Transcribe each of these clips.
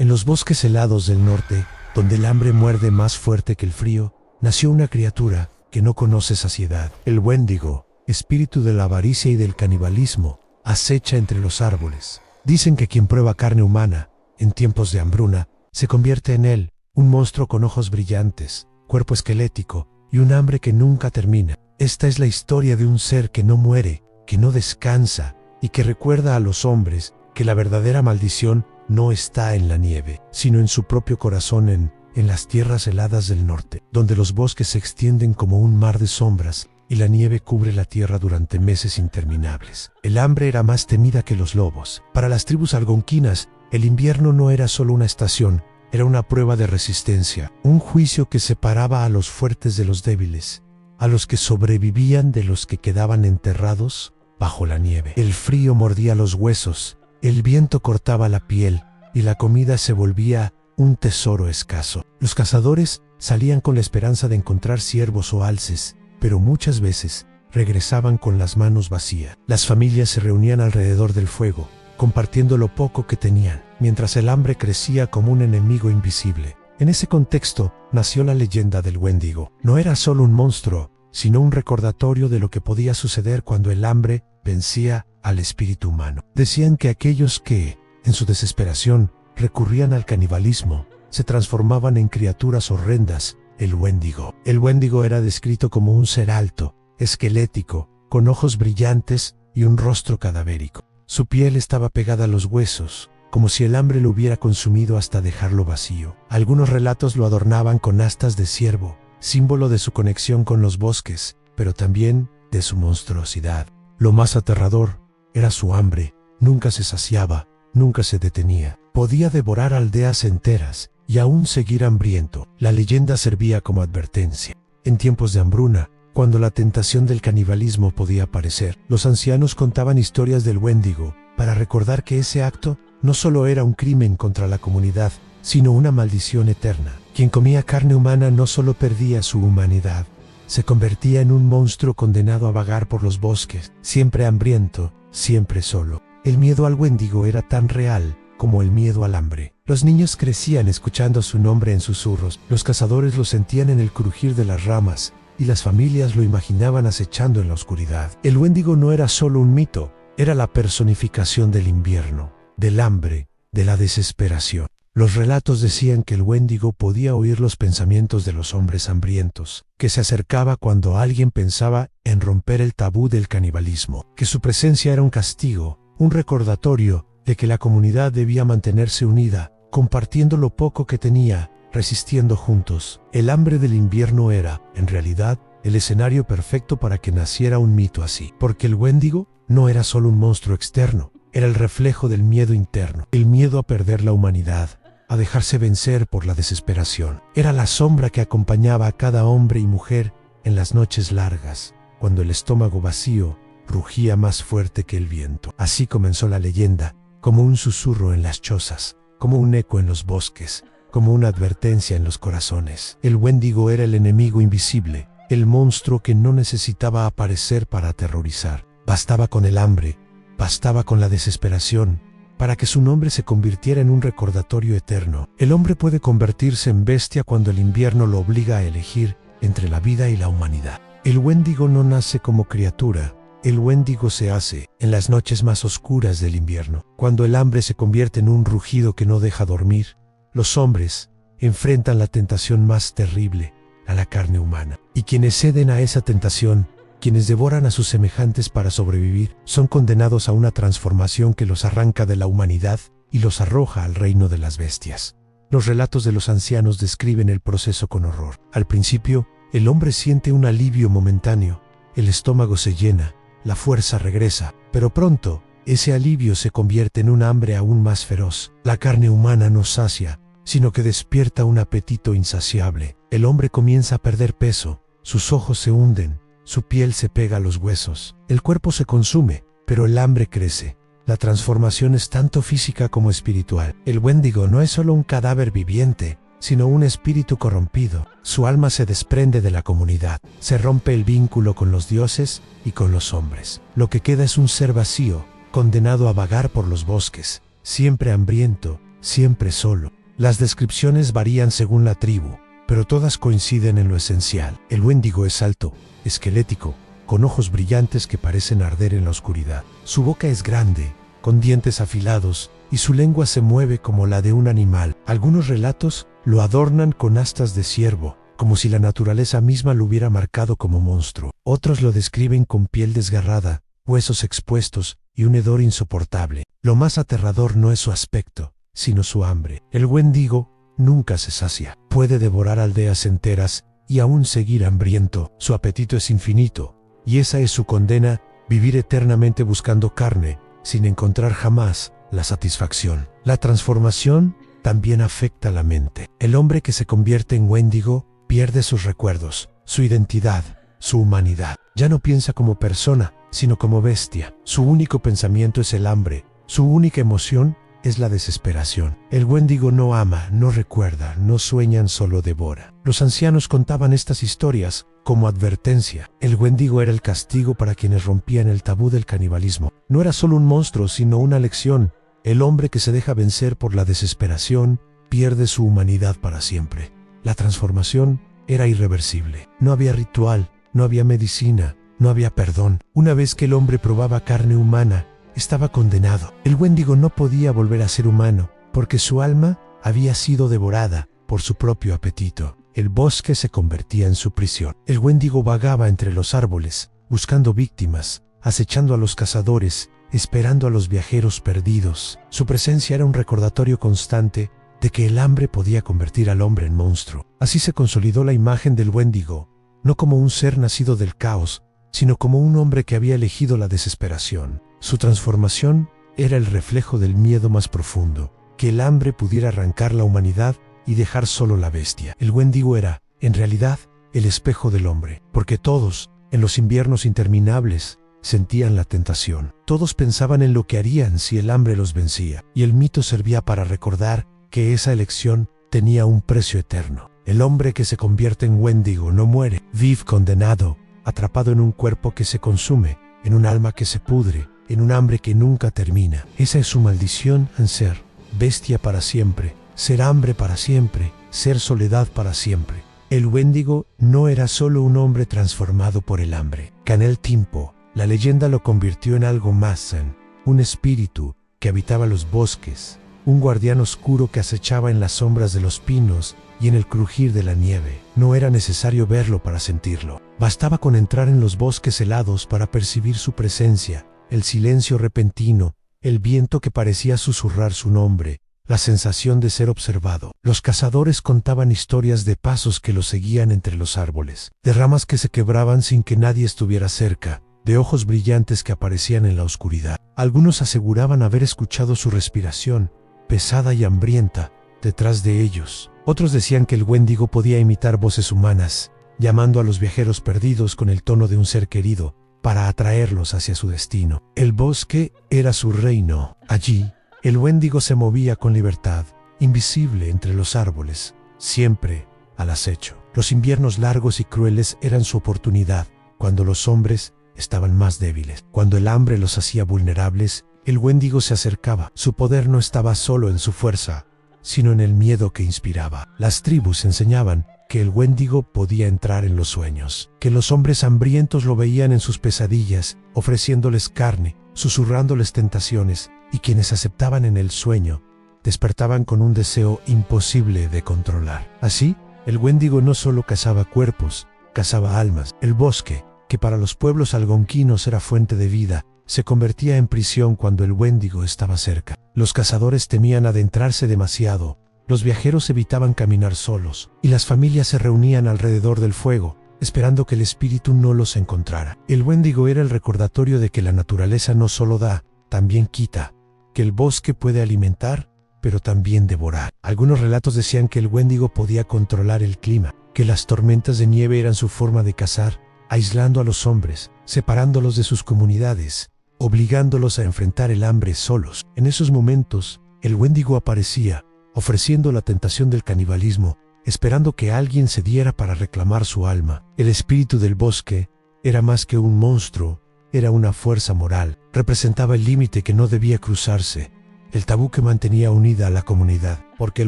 En los bosques helados del norte, donde el hambre muerde más fuerte que el frío, nació una criatura que no conoce saciedad. El Wendigo, espíritu de la avaricia y del canibalismo, acecha entre los árboles. Dicen que quien prueba carne humana, en tiempos de hambruna, se convierte en él, un monstruo con ojos brillantes, cuerpo esquelético y un hambre que nunca termina. Esta es la historia de un ser que no muere, que no descansa y que recuerda a los hombres que la verdadera maldición no está en la nieve, sino en su propio corazón en las tierras heladas del norte, donde los bosques se extienden como un mar de sombras y la nieve cubre la tierra durante meses interminables. El hambre era más temida que los lobos. Para las tribus algonquinas, el invierno no era solo una estación, era una prueba de resistencia, un juicio que separaba a los fuertes de los débiles, a los que sobrevivían de los que quedaban enterrados bajo la nieve. El frío mordía los huesos, el viento cortaba la piel y la comida se volvía un tesoro escaso. Los cazadores salían con la esperanza de encontrar ciervos o alces, pero muchas veces regresaban con las manos vacías. Las familias se reunían alrededor del fuego, compartiendo lo poco que tenían, mientras el hambre crecía como un enemigo invisible. En ese contexto nació la leyenda del Wendigo. No era solo un monstruo, sino un recordatorio de lo que podía suceder cuando el hambre vencía al espíritu humano. Decían que aquellos que, en su desesperación, recurrían al canibalismo, se transformaban en criaturas horrendas, el Wendigo. El Wendigo era descrito como un ser alto, esquelético, con ojos brillantes y un rostro cadavérico. Su piel estaba pegada a los huesos, como si el hambre lo hubiera consumido hasta dejarlo vacío. Algunos relatos lo adornaban con astas de ciervo, símbolo de su conexión con los bosques, pero también de su monstruosidad. Lo más aterrador era su hambre. Nunca se saciaba, nunca se detenía. Podía devorar aldeas enteras y aún seguir hambriento. La leyenda servía como advertencia. En tiempos de hambruna, cuando la tentación del canibalismo podía aparecer, los ancianos contaban historias del Wendigo para recordar que ese acto no solo era un crimen contra la comunidad, sino una maldición eterna. Quien comía carne humana no solo perdía su humanidad, se convertía en un monstruo condenado a vagar por los bosques, siempre hambriento, siempre solo. El miedo al Wendigo era tan real como el miedo al hambre. Los niños crecían escuchando su nombre en susurros, los cazadores lo sentían en el crujir de las ramas, y las familias lo imaginaban acechando en la oscuridad. El Wendigo no era solo un mito, era la personificación del invierno, del hambre, de la desesperación. Los relatos decían que el Wendigo podía oír los pensamientos de los hombres hambrientos, que se acercaba cuando alguien pensaba en romper el tabú del canibalismo, que su presencia era un castigo, un recordatorio de que la comunidad debía mantenerse unida, compartiendo lo poco que tenía, resistiendo juntos. El hambre del invierno era, en realidad, el escenario perfecto para que naciera un mito así, porque el Wendigo no era solo un monstruo externo, era el reflejo del miedo interno, el miedo a perder la humanidad, a dejarse vencer por la desesperación. Era la sombra que acompañaba a cada hombre y mujer en las noches largas, cuando el estómago vacío rugía más fuerte que el viento. Así comenzó la leyenda, como un susurro en las chozas, como un eco en los bosques, como una advertencia en los corazones. El Wendigo era el enemigo invisible, el monstruo que no necesitaba aparecer para aterrorizar. Bastaba con el hambre, bastaba con la desesperación, para que su nombre se convirtiera en un recordatorio eterno. El hombre puede convertirse en bestia cuando el invierno lo obliga a elegir entre la vida y la humanidad. El Wendigo no nace como criatura, el Wendigo se hace en las noches más oscuras del invierno, cuando el hambre se convierte en un rugido que no deja dormir. Los hombres enfrentan la tentación más terrible, a la carne humana, y quienes ceden a esa tentación, quienes devoran a sus semejantes para sobrevivir, son condenados a una transformación que los arranca de la humanidad y los arroja al reino de las bestias. Los relatos de los ancianos describen el proceso con horror. Al principio, el hombre siente un alivio momentáneo, el estómago se llena, la fuerza regresa, pero pronto, ese alivio se convierte en un hambre aún más feroz. La carne humana no sacia, sino que despierta un apetito insaciable. El hombre comienza a perder peso, sus ojos se hunden, su piel se pega a los huesos, el cuerpo se consume, pero el hambre crece. La transformación es tanto física como espiritual. El Wendigo no es solo un cadáver viviente, sino un espíritu corrompido. Su alma se desprende de la comunidad, se rompe el vínculo con los dioses y con los hombres. Lo que queda es un ser vacío, condenado a vagar por los bosques, siempre hambriento, siempre solo. Las descripciones varían según la tribu, pero todas coinciden en lo esencial. El Wendigo es alto, esquelético, con ojos brillantes que parecen arder en la oscuridad. Su boca es grande, con dientes afilados, y su lengua se mueve como la de un animal. Algunos relatos lo adornan con astas de ciervo, como si la naturaleza misma lo hubiera marcado como monstruo. Otros lo describen con piel desgarrada, huesos expuestos y un hedor insoportable. Lo más aterrador no es su aspecto, sino su hambre. El Wendigo nunca se sacia. Puede devorar aldeas enteras y aún seguir hambriento. Su apetito es infinito, y esa es su condena, vivir eternamente buscando carne, sin encontrar jamás la satisfacción. La transformación también afecta la mente. El hombre que se convierte en Wendigo pierde sus recuerdos, su identidad, su humanidad. Ya no piensa como persona, sino como bestia. Su único pensamiento es el hambre, su única emoción es la desesperación. El Wendigo no ama, no recuerda, no sueña, solo devora. Los ancianos contaban estas historias como advertencia. El Wendigo era el castigo para quienes rompían el tabú del canibalismo. No era solo un monstruo, sino una lección. El hombre que se deja vencer por la desesperación pierde su humanidad para siempre. La transformación era irreversible. No había ritual, no había medicina, no había perdón. Una vez que el hombre probaba carne humana, estaba condenado. El Wendigo no podía volver a ser humano, porque su alma había sido devorada por su propio apetito. El bosque se convertía en su prisión. El Wendigo vagaba entre los árboles, buscando víctimas, acechando a los cazadores, esperando a los viajeros perdidos. Su presencia era un recordatorio constante de que el hambre podía convertir al hombre en monstruo. Así se consolidó la imagen del Wendigo, no como un ser nacido del caos, sino como un hombre que había elegido la desesperación. Su transformación era el reflejo del miedo más profundo, que el hambre pudiera arrancar la humanidad y dejar solo la bestia. El Wendigo era, en realidad, el espejo del hombre, porque todos, en los inviernos interminables, sentían la tentación. Todos pensaban en lo que harían si el hambre los vencía, y el mito servía para recordar que esa elección tenía un precio eterno. El hombre que se convierte en Wendigo no muere, vive condenado, atrapado en un cuerpo que se consume, en un alma que se pudre, en un hambre que nunca termina. Esa es su maldición en ser bestia para siempre, ser hambre para siempre, ser soledad para siempre. El Wendigo no era solo un hombre transformado por el hambre. Con el tiempo, la leyenda lo convirtió en algo más, en un espíritu que habitaba los bosques, un guardián oscuro que acechaba en las sombras de los pinos y en el crujir de la nieve. No era necesario verlo para sentirlo. Bastaba con entrar en los bosques helados para percibir su presencia, el silencio repentino, el viento que parecía susurrar su nombre, la sensación de ser observado. Los cazadores contaban historias de pasos que los seguían entre los árboles, de ramas que se quebraban sin que nadie estuviera cerca, de ojos brillantes que aparecían en la oscuridad. Algunos aseguraban haber escuchado su respiración, pesada y hambrienta, detrás de ellos. Otros decían que el Wendigo podía imitar voces humanas, llamando a los viajeros perdidos con el tono de un ser querido, para atraerlos hacia su destino. El bosque era su reino. Allí, el Wendigo se movía con libertad, invisible entre los árboles, siempre al acecho. Los inviernos largos y crueles eran su oportunidad, cuando los hombres estaban más débiles. Cuando el hambre los hacía vulnerables, el Wendigo se acercaba. Su poder no estaba solo en su fuerza, sino en el miedo que inspiraba. Las tribus enseñaban que el Wendigo podía entrar en los sueños, que los hombres hambrientos lo veían en sus pesadillas, ofreciéndoles carne, susurrándoles tentaciones, y quienes aceptaban en el sueño, despertaban con un deseo imposible de controlar. Así, el Wendigo no solo cazaba cuerpos, cazaba almas. El bosque, que para los pueblos algonquinos era fuente de vida, se convertía en prisión cuando el Wendigo estaba cerca. Los cazadores temían adentrarse demasiado, los viajeros evitaban caminar solos, y las familias se reunían alrededor del fuego, esperando que el espíritu no los encontrara. El Wendigo era el recordatorio de que la naturaleza no solo da, también quita, que el bosque puede alimentar, pero también devorar. Algunos relatos decían que el Wendigo podía controlar el clima, que las tormentas de nieve eran su forma de cazar, aislando a los hombres, separándolos de sus comunidades, obligándolos a enfrentar el hambre solos. En esos momentos, el Wendigo aparecía, ofreciendo la tentación del canibalismo, esperando que alguien se diera para reclamar su alma. El espíritu del bosque era más que un monstruo, era una fuerza moral, representaba el límite que no debía cruzarse, el tabú que mantenía unida a la comunidad, porque el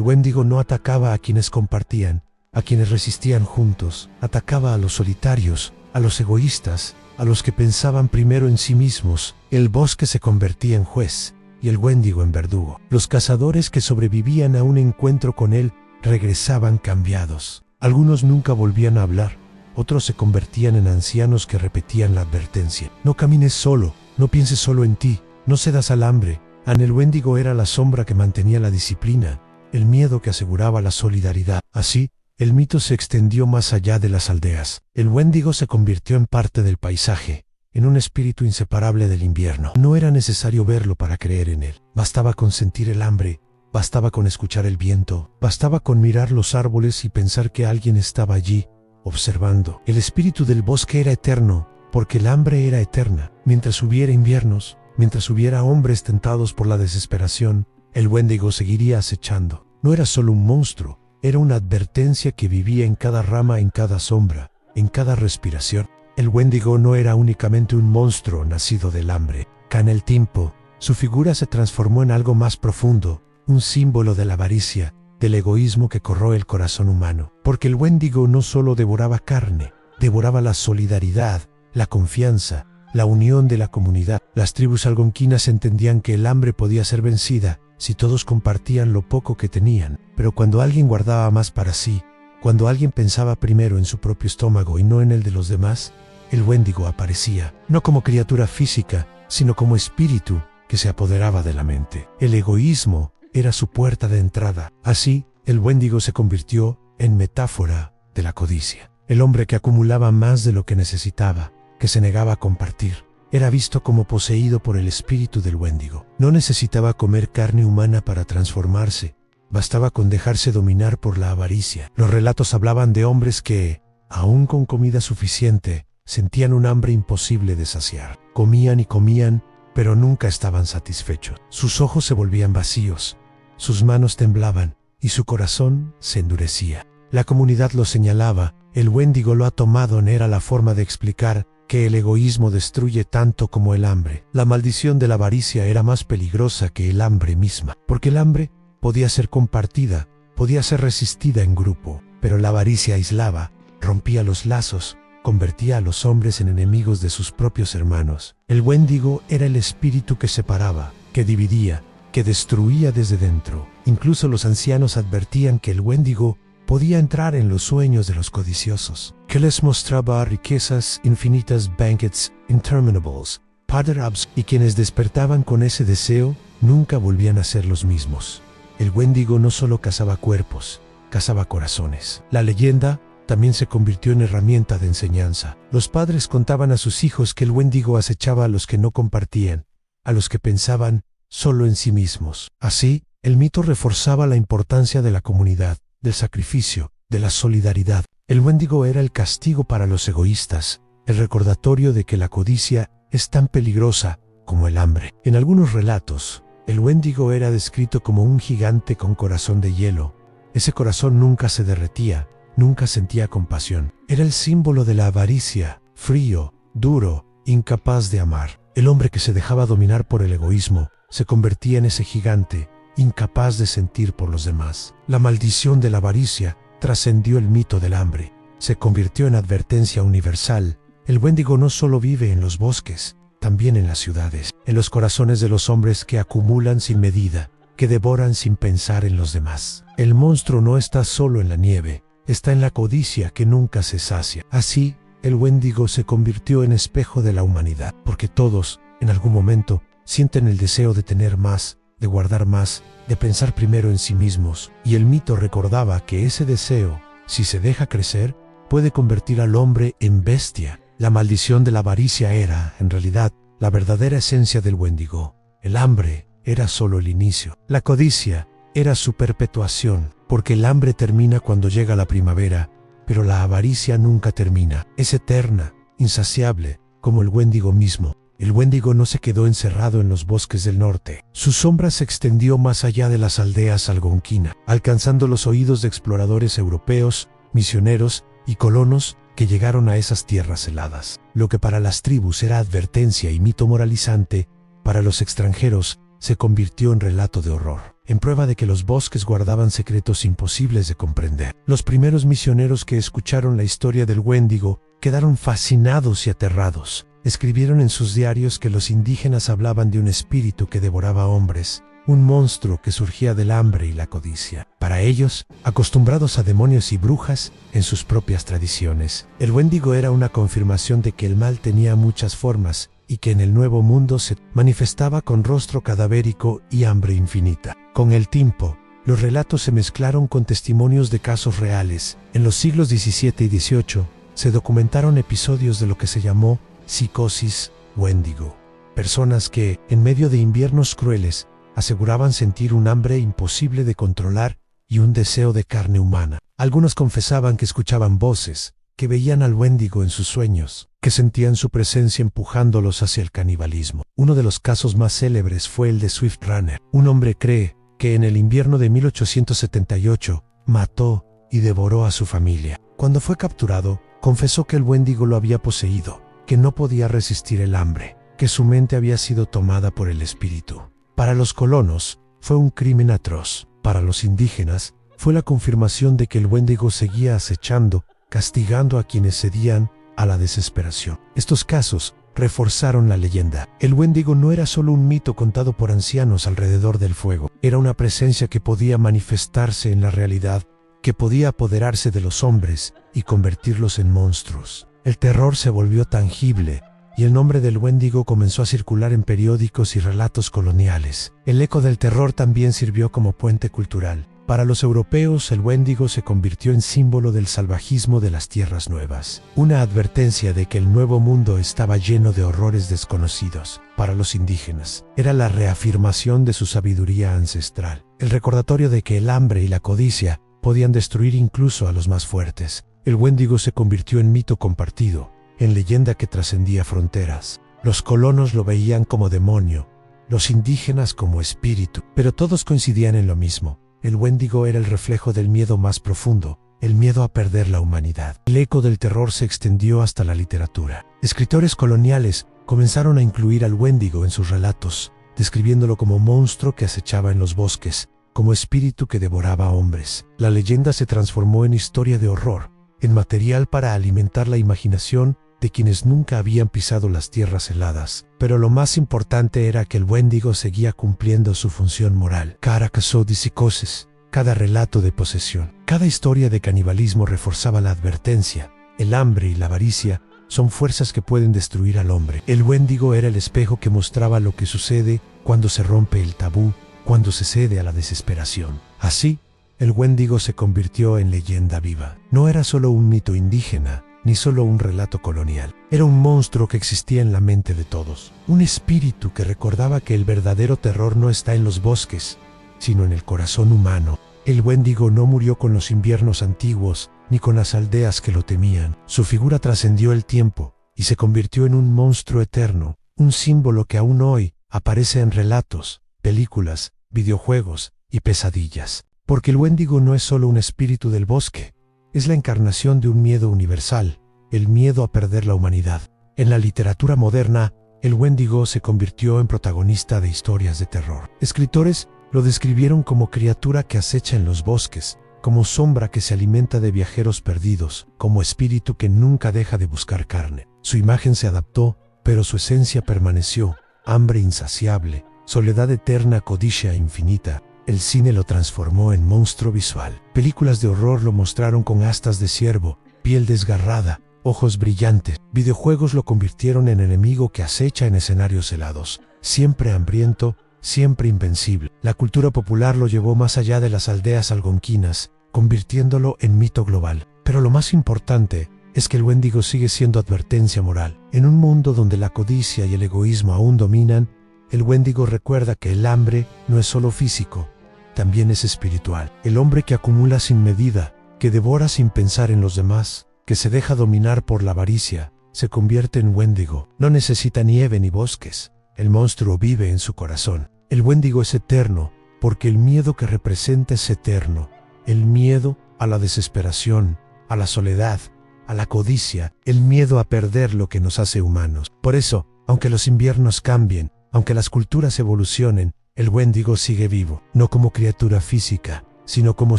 Wendigo no atacaba a quienes compartían, a quienes resistían juntos, atacaba a los solitarios, a los egoístas, a los que pensaban primero en sí mismos. El bosque se convertía en juez y el Wendigo en verdugo. Los cazadores que sobrevivían a un encuentro con él regresaban cambiados. Algunos nunca volvían a hablar, otros se convertían en ancianos que repetían la advertencia: no camines solo, no pienses solo en ti, no cedas al hambre. El Wendigo era la sombra que mantenía la disciplina, el miedo que aseguraba la solidaridad. Así, el mito se extendió más allá de las aldeas. El Wendigo se convirtió en parte del paisaje, en un espíritu inseparable del invierno. No era necesario verlo para creer en él. Bastaba con sentir el hambre, bastaba con escuchar el viento, bastaba con mirar los árboles y pensar que alguien estaba allí, observando. El espíritu del bosque era eterno, porque el hambre era eterna. Mientras hubiera inviernos, mientras hubiera hombres tentados por la desesperación, el Wendigo seguiría acechando. No era solo un monstruo, era una advertencia que vivía en cada rama, en cada sombra, en cada respiración. El Wendigo no era únicamente un monstruo nacido del hambre. Con el tiempo, su figura se transformó en algo más profundo, un símbolo de la avaricia, del egoísmo que corroe el corazón humano. Porque el Wendigo no solo devoraba carne, devoraba la solidaridad, la confianza, la unión de la comunidad. Las tribus algonquinas entendían que el hambre podía ser vencida si todos compartían lo poco que tenían. Pero cuando alguien guardaba más para sí, cuando alguien pensaba primero en su propio estómago y no en el de los demás, el Wendigo aparecía, no como criatura física, sino como espíritu que se apoderaba de la mente. El egoísmo era su puerta de entrada. Así, el Wendigo se convirtió en metáfora de la codicia. El hombre que acumulaba más de lo que necesitaba, que se negaba a compartir, era visto como poseído por el espíritu del Wendigo. No necesitaba comer carne humana para transformarse, bastaba con dejarse dominar por la avaricia. Los relatos hablaban de hombres que, aún con comida suficiente, sentían un hambre imposible de saciar. Comían y comían, pero nunca estaban satisfechos. Sus ojos se volvían vacíos, sus manos temblaban y su corazón se endurecía. La comunidad lo señalaba, el Wendigo lo ha tomado. Era la forma de explicar que el egoísmo destruye tanto como el hambre. La maldición de la avaricia era más peligrosa que el hambre misma, porque el hambre podía ser compartida, podía ser resistida en grupo, pero la avaricia aislaba, rompía los lazos, convertía a los hombres en enemigos de sus propios hermanos. El Wendigo era el espíritu que separaba, que dividía, que destruía desde dentro. Incluso los ancianos advertían que el Wendigo podía entrar en los sueños de los codiciosos, que les mostraba riquezas infinitas, banquets interminables, padres, y quienes despertaban con ese deseo nunca volvían a ser los mismos. El Wendigo no solo cazaba cuerpos, cazaba corazones. La leyenda también se convirtió en herramienta de enseñanza. Los padres contaban a sus hijos que el Wendigo acechaba a los que no compartían, a los que pensaban solo en sí mismos. Así, el mito reforzaba la importancia de la comunidad, del sacrificio, de la solidaridad. El Wendigo era el castigo para los egoístas, el recordatorio de que la codicia es tan peligrosa como el hambre. En algunos relatos, el Wendigo era descrito como un gigante con corazón de hielo. Ese corazón nunca se derretía, nunca sentía compasión. Era el símbolo de la avaricia, frío, duro, incapaz de amar. El hombre que se dejaba dominar por el egoísmo se convertía en ese gigante, incapaz de sentir por los demás. La maldición de la avaricia trascendió el mito del hambre, se convirtió en advertencia universal. El Wendigo no solo vive en los bosques, también en las ciudades, en los corazones de los hombres que acumulan sin medida, que devoran sin pensar en los demás. El monstruo no está solo en la nieve, está en la codicia que nunca se sacia. Así, el Wendigo se convirtió en espejo de la humanidad, porque todos, en algún momento, sienten el deseo de tener más, de guardar más, de pensar primero en sí mismos, y el mito recordaba que ese deseo, si se deja crecer, puede convertir al hombre en bestia. La maldición de la avaricia era, en realidad, la verdadera esencia del Wendigo. El hambre era solo el inicio. La codicia era su perpetuación, porque el hambre termina cuando llega la primavera, pero la avaricia nunca termina. Es eterna, insaciable, como el Wendigo mismo. El Wendigo no se quedó encerrado en los bosques del norte. Su sombra se extendió más allá de las aldeas algonquinas, alcanzando los oídos de exploradores europeos, misioneros y colonos que llegaron a esas tierras heladas. Lo que para las tribus era advertencia y mito moralizante, para los extranjeros se convirtió en relato de horror, en prueba de que los bosques guardaban secretos imposibles de comprender. Los primeros misioneros que escucharon la historia del Wendigo quedaron fascinados y aterrados. Escribieron en sus diarios que los indígenas hablaban de un espíritu que devoraba hombres, un monstruo que surgía del hambre y la codicia. Para ellos, acostumbrados a demonios y brujas en sus propias tradiciones, el Wendigo era una confirmación de que el mal tenía muchas formas y que en el Nuevo Mundo se manifestaba con rostro cadavérico y hambre infinita. Con el tiempo, los relatos se mezclaron con testimonios de casos reales. En los siglos XVII y XVIII se documentaron episodios de lo que se llamó psicosis Wendigo. Personas que, en medio de inviernos crueles, aseguraban sentir un hambre imposible de controlar y un deseo de carne humana. Algunos confesaban que escuchaban voces, que veían al Wendigo en sus sueños, que sentían su presencia empujándolos hacia el canibalismo. Uno de los casos más célebres fue el de Swift Runner. Un hombre cree que en el invierno de 1878 mató y devoró a su familia. Cuando fue capturado, confesó que el Wendigo lo había poseído, que no podía resistir el hambre, que su mente había sido tomada por el espíritu. Para los colonos, fue un crimen atroz. Para los indígenas, fue la confirmación de que el Wendigo seguía acechando, castigando a quienes cedían a la desesperación. Estos casos reforzaron la leyenda. El Wendigo no era solo un mito contado por ancianos alrededor del fuego. Era una presencia que podía manifestarse en la realidad, que podía apoderarse de los hombres y convertirlos en monstruos. El terror se volvió tangible, y el nombre del Wendigo comenzó a circular en periódicos y relatos coloniales. El eco del terror también sirvió como puente cultural. Para los europeos, el Wendigo se convirtió en símbolo del salvajismo de las tierras nuevas, una advertencia de que el Nuevo Mundo estaba lleno de horrores desconocidos. Para los indígenas, era la reafirmación de su sabiduría ancestral, el recordatorio de que el hambre y la codicia podían destruir incluso a los más fuertes. El Wendigo se convirtió en mito compartido, en leyenda que trascendía fronteras. Los colonos lo veían como demonio, los indígenas como espíritu, pero todos coincidían en lo mismo. El Wendigo era el reflejo del miedo más profundo, el miedo a perder la humanidad. El eco del terror se extendió hasta la literatura. Escritores coloniales comenzaron a incluir al Wendigo en sus relatos, describiéndolo como monstruo que acechaba en los bosques, como espíritu que devoraba hombres. La leyenda se transformó en historia de horror, en material para alimentar la imaginación de quienes nunca habían pisado las tierras heladas. Pero lo más importante era que el Wendigo seguía cumpliendo su función moral. Cada caso de psicosis, cada relato de posesión, cada historia de canibalismo reforzaba la advertencia. El hambre y la avaricia son fuerzas que pueden destruir al hombre. El Wendigo era el espejo que mostraba lo que sucede cuando se rompe el tabú, cuando se cede a la desesperación. Así, el Wendigo se convirtió en leyenda viva. No era solo un mito indígena, ni solo un relato colonial. Era un monstruo que existía en la mente de todos. Un espíritu que recordaba que el verdadero terror no está en los bosques, sino en el corazón humano. El Wendigo no murió con los inviernos antiguos, ni con las aldeas que lo temían. Su figura trascendió el tiempo, y se convirtió en un monstruo eterno, un símbolo que aún hoy aparece en relatos, películas, videojuegos y pesadillas. Porque el Wendigo no es solo un espíritu del bosque, es la encarnación de un miedo universal, el miedo a perder la humanidad. En la literatura moderna, el Wendigo se convirtió en protagonista de historias de terror. Escritores lo describieron como criatura que acecha en los bosques, como sombra que se alimenta de viajeros perdidos, como espíritu que nunca deja de buscar carne. Su imagen se adaptó, pero su esencia permaneció: hambre insaciable, soledad eterna, codicia infinita. El cine lo transformó en monstruo visual. Películas de horror lo mostraron con astas de ciervo, piel desgarrada, ojos brillantes. Videojuegos lo convirtieron en enemigo que acecha en escenarios helados, siempre hambriento, siempre invencible. La cultura popular lo llevó más allá de las aldeas algonquinas, convirtiéndolo en mito global. Pero lo más importante es que el Wendigo sigue siendo advertencia moral. En un mundo donde la codicia y el egoísmo aún dominan, el Wendigo recuerda que el hambre no es solo físico, también es espiritual. El hombre que acumula sin medida, que devora sin pensar en los demás, que se deja dominar por la avaricia, se convierte en Wendigo. No necesita nieve ni bosques. El monstruo vive en su corazón. El Wendigo es eterno, porque el miedo que representa es eterno. El miedo a la desesperación, a la soledad, a la codicia, el miedo a perder lo que nos hace humanos. Por eso, aunque los inviernos cambien, aunque las culturas evolucionen, el Wendigo sigue vivo, no como criatura física, sino como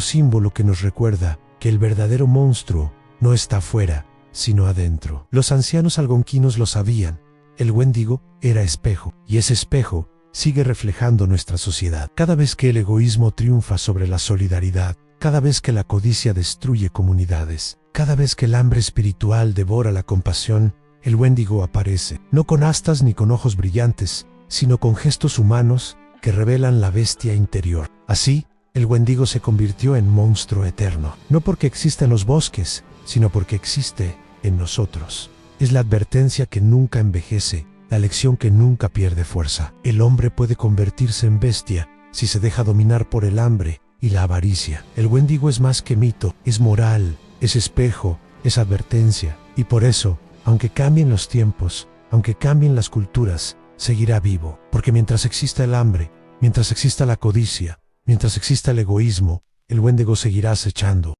símbolo que nos recuerda que el verdadero monstruo no está afuera, sino adentro. Los ancianos algonquinos lo sabían. El Wendigo era espejo, y ese espejo sigue reflejando nuestra sociedad. Cada vez que el egoísmo triunfa sobre la solidaridad, cada vez que la codicia destruye comunidades, cada vez que el hambre espiritual devora la compasión, el Wendigo aparece, no con astas ni con ojos brillantes, sino con gestos humanos que revelan la bestia interior. Así, el Wendigo se convirtió en monstruo eterno, no porque exista en los bosques, sino porque existe en nosotros. Es la advertencia que nunca envejece, la lección que nunca pierde fuerza. El hombre puede convertirse en bestia si se deja dominar por el hambre y la avaricia. El Wendigo es más que mito, es moral, es espejo, es advertencia, y por eso, aunque cambien los tiempos, aunque cambien las culturas, seguirá vivo, porque mientras exista el hambre, mientras exista la codicia, mientras exista el egoísmo, el Wendigo seguirá acechando.